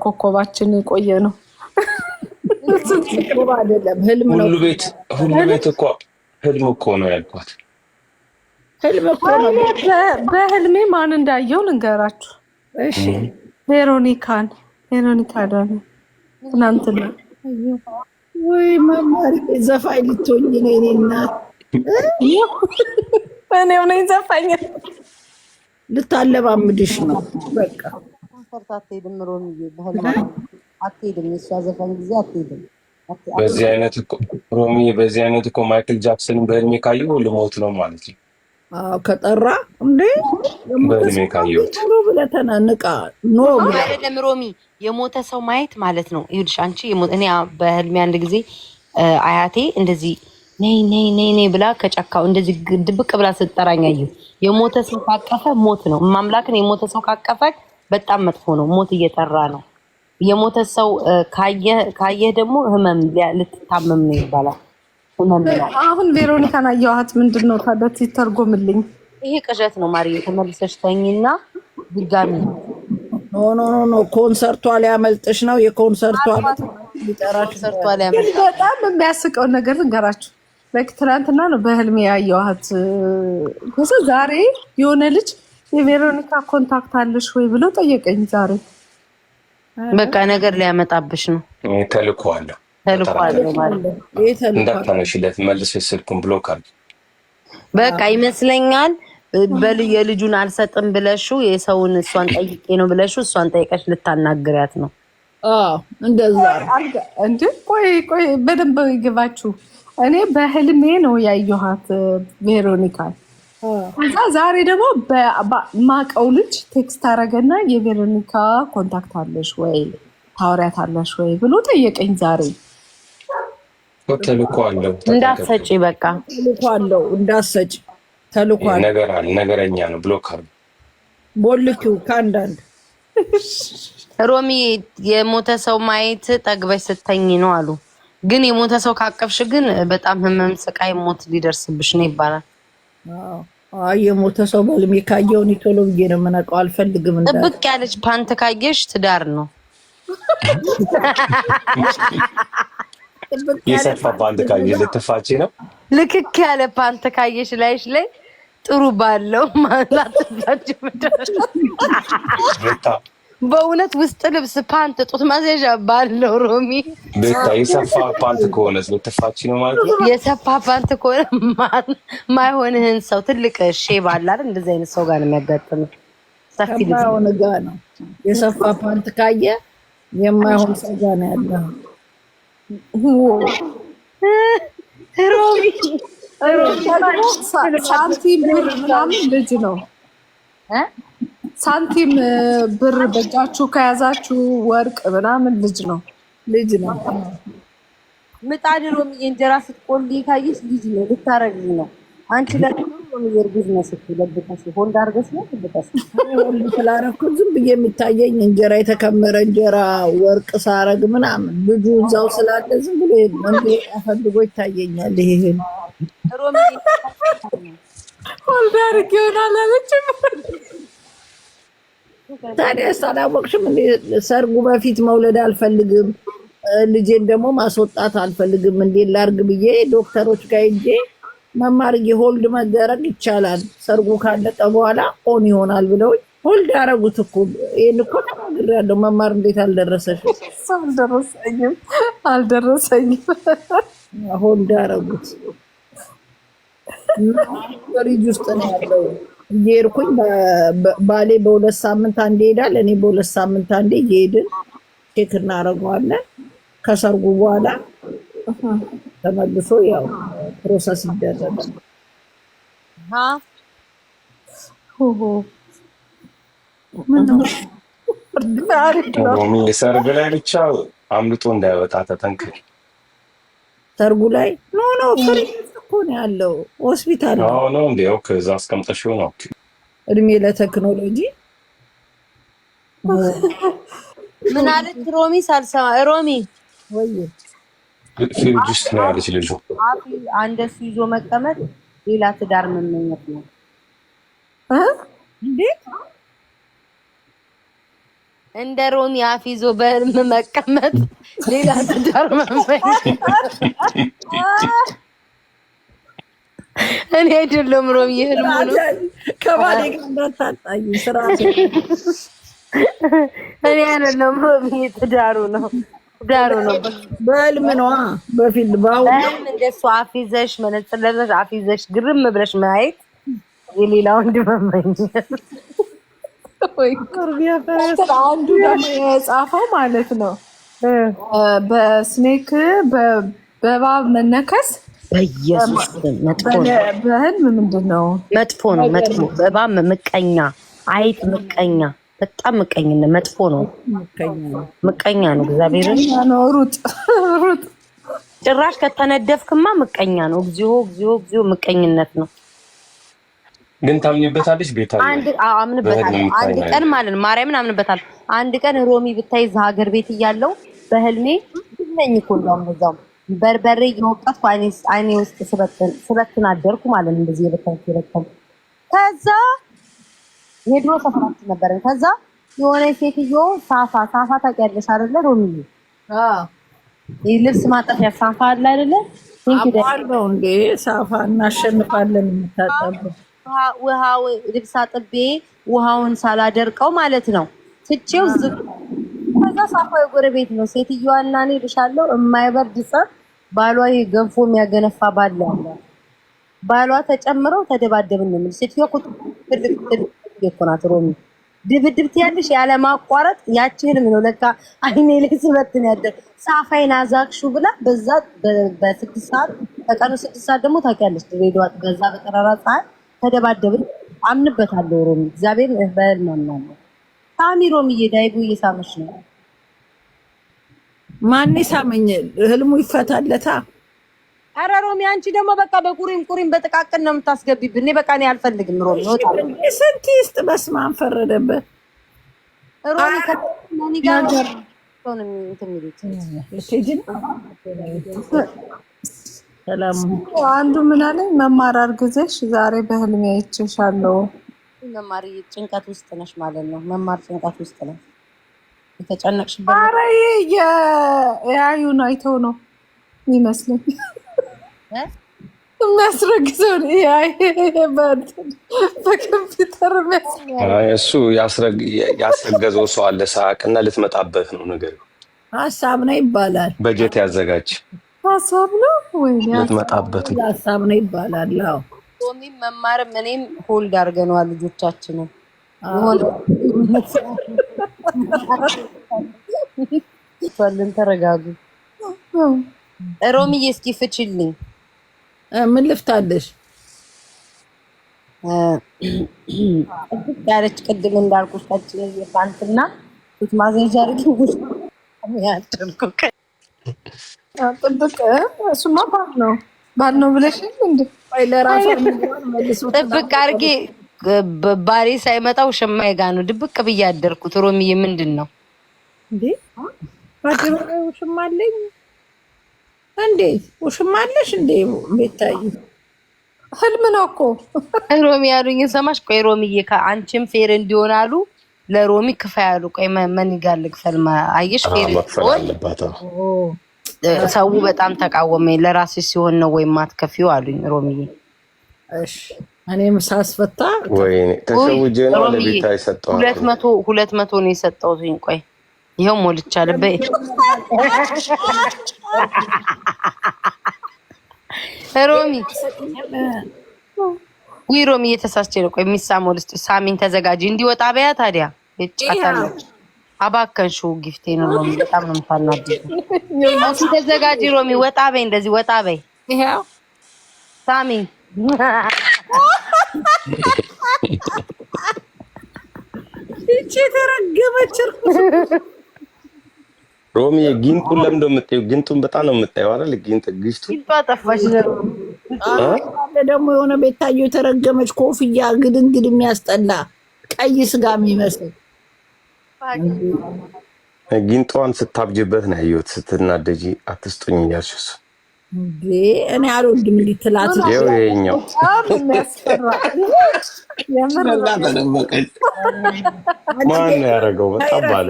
ኮከባችን የቆየ ነው። ኮከብ አይደለም ህልም ነው። ሁሉ ቤት እኮ ህልም እኮ ነው ያልኳት። ህልም እኮ ነው። በህልሜ ማን እንዳየው ልንገራችሁ። እሺ ቬሮኒካ ዳነ ትናንትና። ወይ መማር ዘፋኝ ልትሆኝ ነው የኔ እናት። እኔው ነኝ ዘፋኝ። ልታለማምድሽ ነው በቃ። ኮንሰርት አትሄድም ሮሚዬ፣ በህልም አትሄድም። የእሷ ዘፈን ጊዜ አትሄድም። በዚህ አይነት እኮ ሮሚ፣ በዚህ አይነት እኮ ማይክል ጃክሰን በህልሜ ካየሁ ልሞት ነው ማለት ነው። ከጠራ እንዴ በህልሜ ካየሁት ብለህ ተናንቃ ኖ አይደለም ሮሚ፣ የሞተ ሰው ማየት ማለት ነው። ይኸውልሽ አንቺ እኔ በህልሜ አንድ ጊዜ አያቴ እንደዚህ ነይ ብላ ከጫካው እንደዚህ ድብቅ ብላ ስትጠራኝ አየሁ። የሞተ ሰው ካቀፈ ሞት ነው። ማምላክን የሞተ ሰው ካቀፈ በጣም መጥፎ ነው። ሞት እየጠራ ነው። የሞተ ሰው ካየህ ደግሞ ህመም ልትታመም ነው ይባላል። ህመም ነው። አሁን ቬሮኒካን አየኋት። ምንድነው ታዲያ ሲተርጎምልኝ? ይሄ ቅዠት ነው ማርዬ። ተመልሰሽ ተኝና ድጋሚ ኖ ኮንሰርቷ ሊያመልጥሽ ነው። የኮንሰርቷ በጣም የሚያስቀው ነገር ልንገራችሁ። ትናንትና ነው በህልሜ ያየኋት። ዛሬ የሆነ ልጅ የቬሮኒካ ኮንታክት አለሽ ወይ ብሎ ጠየቀኝ። ዛሬ በቃ ነገር ሊያመጣብሽ ነው። ተልኮአለሁ ማለት እንዳታነሽለት መልሰሽ ስልኩን ብሎክ አድርጊ። በቃ ይመስለኛል የልጁን አልሰጥም ብለሽው የሰውን እሷን ጠይቄ ነው ብለሽው እሷን ጠይቀሽ ልታናግሪያት ነው። እንደዛ እንዴ? ቆይ በደንብ ይገባችሁ። እኔ በህልሜ ነው ያየኋት ቬሮኒካ። ከዛ ዛሬ ደግሞ ማቀው ልጅ ቴክስት አረገና የቬሮኒካ ኮንታክት አለሽ ወይ ታወሪያት አለሽ ወይ ብሎ ጠየቀኝ። ዛሬ ተልኮአለሁ እንዳትሰጪ በቃ ተልኮአለሁ እንዳትሰጪ ተልኮአለሁ። ነገረኛ ነው ብሎክ አድርጊ። ቦልኪው ከአንዳንድ ሮሚ የሞተ ሰው ማየት ጠግበሽ ስተኝ ነው አሉ። ግን የሞተ ሰው ካቀፍሽ ግን በጣም ህመም፣ ስቃይ፣ ሞት ሊደርስብሽ ነው ይባላል። የሞተ ሰው በህልሜ ካየሁ እኔ ቶሎ ብዬ ነው የምነቃው። አልፈልግም እንዳለ ጥብቅ ያለች ፓንት ካየሽ ትዳር ነው። የሰፋ ፓንት ካየሽ ልትፋቺ ነው። ልክክ ያለ ፓንት ካየሽ ላይሽ ላይ ጥሩ ባለው ማለት በእውነት ውስጥ ልብስ ፓንት ጡት ማስያዣ ባለው ሮሚ ቤታ የሰፋ ፓንት ከሆነ ልትፋቺ ነው ማለት ነው። የሰፋ ፓንት ከሆነ ማይሆንህን ሰው ትልቅ ሼብ አለ አይደል? እንደዚህ አይነት ሰው ጋር ነው የሚያጋጥመው። ሰፊ ልብስ ጋር ነው። የሰፋ ፓንት ካየ የማይሆን ሰው ጋር ነው ያለው። ሮሚ ሳንቲም ብር ምናምን ልጅ ነው። ሳንቲም ብር በእጃችሁ ከያዛችሁ ወርቅ ምናምን ልጅ ነው። ምጣድ ሮሚ የእንጀራ ስትቆልይ ካየሽ ልጅ ነው፣ ልታረግዝ ነው። አንቺ ለምን የእርጉዝ ነው ስትለብቀሽ ሆንዳ አርገሽ ነው ትልበስ ሁሉ ስላረኩ ዝም ብዬ የሚታየኝ እንጀራ የተከመረ እንጀራ ወርቅ ሳረግ ምናምን ልጁ እዛው ስላለ ዝም ብሎ እንዴ አፈልጎ ይታየኛል። ይሄ ሮሚ ሆንዳ አርገ ይሆናል አለችም። ታዲያ ሳላወቅሽም ሰርጉ በፊት መውለድ አልፈልግም፣ ልጄን ደግሞ ማስወጣት አልፈልግም። እንዴት ላርግ ብዬ ዶክተሮች ጋር ሄጄ መማርዬ ሆልድ መደረግ ይቻላል ሰርጉ ካለቀ በኋላ ኦን ይሆናል ብለው ሆልድ ያረጉት እኮ። ይሄን እኮ ተናግሬያለሁ። መማር እንዴት አልደረሰሽም? አልደረሰኝም። ሆልድ ያረጉት ፍሪጅ ውስጥ ነው ያለው። እየሄድኩኝ ባሌ በ2 ሳምንት አንዴ ይሄዳል፣ እኔ በ2 ሳምንት አንዴ እየሄድን ቼክ እናደርገዋለን። ከሰርጉ በኋላ ተመልሶ ያው ፕሮሰስ ይደረጋል። ሰርግ ላይ ብቻ አምልጦ እንዳይወጣ ተጠንቀቂ። ሰርጉ ላይ ኖ ፍሪጅ እኮ ነው ያለው፣ ሆስፒታል ነው እንዴው ከዛ አስቀምጠሽው ነው። እድሜ ለቴክኖሎጂ። ምን አለች ሮሚ? ሳልሰማ ሮሚ ወይ ፍሪጅ ውስጥ ነው ያለች ልጁ። አንደሱ ይዞ መቀመጥ ሌላ ትዳር መመኘት ነው። እንዴት እንደ ሮሚ አፍ ይዞ በህልም መቀመጥ ሌላ ትዳር መመኘት። እኔ አይደለም ሮሚ ህልሙ ነው። ከባሌ ጋር እንዳታጣይ ስራ እኔ አይደለም ሮሚ ትዳሩ ነው። ትዳሩ ነው በህልም ነው። በፊት በህልም እንደሱ አፍ ይዘሽ መነጽር ለብሰሽ አፍ ይዘሽ ግርም ብለሽ ማየት የሌላ ወንድ መመኘት። አንዱ ደግሞ የጻፈው ማለት ነው በስኔክ በእባብ መነከስ በኢየሱስ መጥፎ ነው። በህልም ምንድን ነው? መጥፎ ነው። መጥፎ በእባብ ምቀኛ፣ አይጥ ምቀኛ፣ በጣም ምቀኝነት መጥፎ ነው። ምቀኛ ነው። እግዚአብሔርን ሩጥ ጭራሽ ከተነደፍክማ ምቀኛ ነው። እግዚኦ እግዚኦ እግዚኦ ምቀኝነት ነው። ግን ታምኝበታለሽ? ቤታ አምንበታለሁ። አንድ ቀን ማለት ማርያምን አምንበታለሁ። አንድ ቀን ሮሚ ብታይ እዛ ሀገር ቤት እያለው በህልሜ ነኝ እኮ እንደውም በዛው በርበሬ እየወቀጥኩ አይኔ ውስጥ ስበትን አደርኩ ማለት ነው። እንደዚህ የበተንኩ ከዛ የድሮ ሰፈራችን ነበረን። ከዛ የሆነ ሴትዮ ሳፋ ታውቂያለሽ አይደለ ሮሚ? ይህ ልብስ ማጠፊያ ሳፋ አለ አይደለ? አባለው እንዴ ሳፋ እናሸንፋለን የምታጠበው ውሃው ልብስ አጥቤ ውሃውን ሳላደርቀው ማለት ነው ትቼው ዝም። ከዛ ሳፋው የጎረቤት ነው። ሴትዮዋና እኔ ልሻለሁ የማይበርድ ጸብ ባሏ ገንፎ የሚያገነፋ ባል አለ። ባሏ ተጨምረው ተደባደብን ነው። ሴትዮዋ ቁጥ ትልቅ የኮናት ሮሚ ድብድብ ትያለሽ ያለ ማቋረጥ። ያቺ ህልም ነው ለካ አይኔ ላይ ስበትን ያደር ሳፋይን አዛክሹ ብላ በዛ በ6 ሰዓት ከቀኑ 6 ሰዓት ደግሞ ታውቂያለሽ ድሬዳዋ በዛ በጠራራ ፀሐይ ተደባደብን። አምንበታለሁ ሮሚ እግዚአብሔር በህልም አምናለሁ። ሳሚ ሮሚዬ ዳይቡ እየሳመሽ ነው። ማን ሳመኝ? ህልሙ ይፈታለታ። አረ ሮሚ አንቺ ደግሞ በቃ በቁሪም በጥቃቅን ነው የምታስገቢብን። እኔ በቃ እኔ አልፈልግም ሮሚ ወጣለሁ። ስንት ይስጥ በስመ አብ ፈረደበት። ሮሚ ከማን ጋር ነው እንትምሉት? ሰላም አንዱ ምን አለኝ መማር አርግዘሽ ዛሬ በህልሜ አይቼሻለሁ። መማር ጭንቀት ውስጥ ነሽ ማለት ነው። መማር ጭንቀት ውስጥ ነሽ የተጨነቅሽበት። ኧረ የያዩን አይተው ነው የሚመስለኝ የሚያስረግዘው በኮምፒውተር እሱ ያስረገዘው ሰው አለ። ሳቅና ልትመጣበት ነው ነገር ሀሳብ ነው ይባላል። በጀት ያዘጋጅ ሀሳብ ነው ወይ ልትመጣበት ሀሳብ ነው ይባላል። አዎ ቶሚም መማርም እኔም ሆልድ አድርገነዋል ልጆቻችንን ይሆን ወልን ተረጋጉ። ሮሚዬ እስኪ ፍችልኝ። ምን ልፍታለሽ? ያለች ቅድም እንዳልኩሽ ታችን የፓንትና ፊት ማዘዣ አድርጊ ያደርኩ ጥብቅ እሱማ ባል ነው ብለሽ እንዴ? ለራሱ ጥብቅ አድርጌ ባሌ ሳይመጣው ውሽማዬ ጋ ነው ድብቅ ብዬ ያደርኩት። ሮሚዬ ምንድን ነው እንዴ? ውሽማ አለኝ እንዴ? ውሽማ አለሽ እንዴ? ቤታይ ህልም ነው እኮ ሮሚ ያሉኝ ሰማሽ? ቆይ ሮሚዬ ከአንቺም ፌር እንዲሆን አሉ ለሮሚ ክፋ ያሉ። ቆይ ማን ጋር ልክፈል? አየሽ ፌር ሰው በጣም ተቃወመኝ። ለራስሽ ሲሆን ነው ወይ ማትከፊው አሉኝ ሮሚዬ። እሺ እኔም ሳስፈታ ወይኔ ተሰውጄ ነው ለቤታ ይሰጣው 200 ነው የሰጠውኝ። ቆይ ይሄው ሞልቻለሁ። በይ ሮሚ ወይ ሮሚ የተሳስቼ ነው። ቆይ የሚሳመው ልስጥ ሳሚን ተዘጋጂ እንዲወጣ በያ ታዲያ ይጫታለች። አባከንሹ ጊፍቴ ነው ሮሚ በጣም ነው የምታናድዱ። አንቺ ተዘጋጂ ሮሚ ወጣ በይ፣ እንደዚህ ወጣ በይ። ይሄው ሳሚ እቺ ተረገመች ሮሚ ጊንጡን ለምን እንደምትጠይው? ጊንጡን በጣም ነው የምትጠይው አይደል? ግሽቱ ይጣጣፋሽ ደግሞ የሆነ ቤታዮ የተረገመች ኮፍያ ግድንግድ የሚያስጠላ ቀይ ስጋ የሚመስል ጊንጧን ስታብጅበት ነው ያየሁት። ስትናደጂ አትስጡኝ እያልሽ እሱ እንዴ እኔ አልወድም እንዲህ ትላት ይኸው ይኸኛው በጣም የሚያስፈራ የምር ስለላ ተደበቀች። ማን ነው ያደረገው? በጣም ባለ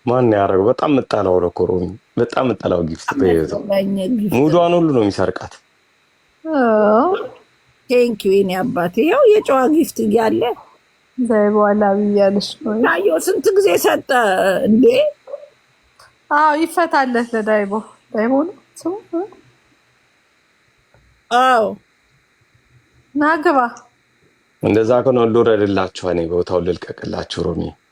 ማን ነው ያደረገው? በጣም የምጠላው እኮ ሮሚ፣ በጣም የምጠላው ጊፍት በይዞ ሙዷን ሁሉ ነው የሚሰርቃት። ቴንክ ዩ የኔ አባቴ። ያው የጨዋ ጊፍት እያለ ዘይ በኋላ ብያለሽ ነው ታየው ስንት ጊዜ ሰጠ እንዴ? አዎ ይፈታለት ለዳይቦ ዳይቦ ነው ስሙ። አዎ ናግባ እንደዛ ከሆነ ልውረድላችሁ፣ እኔ ቦታውን ልልቀቅላችሁ ሮሚ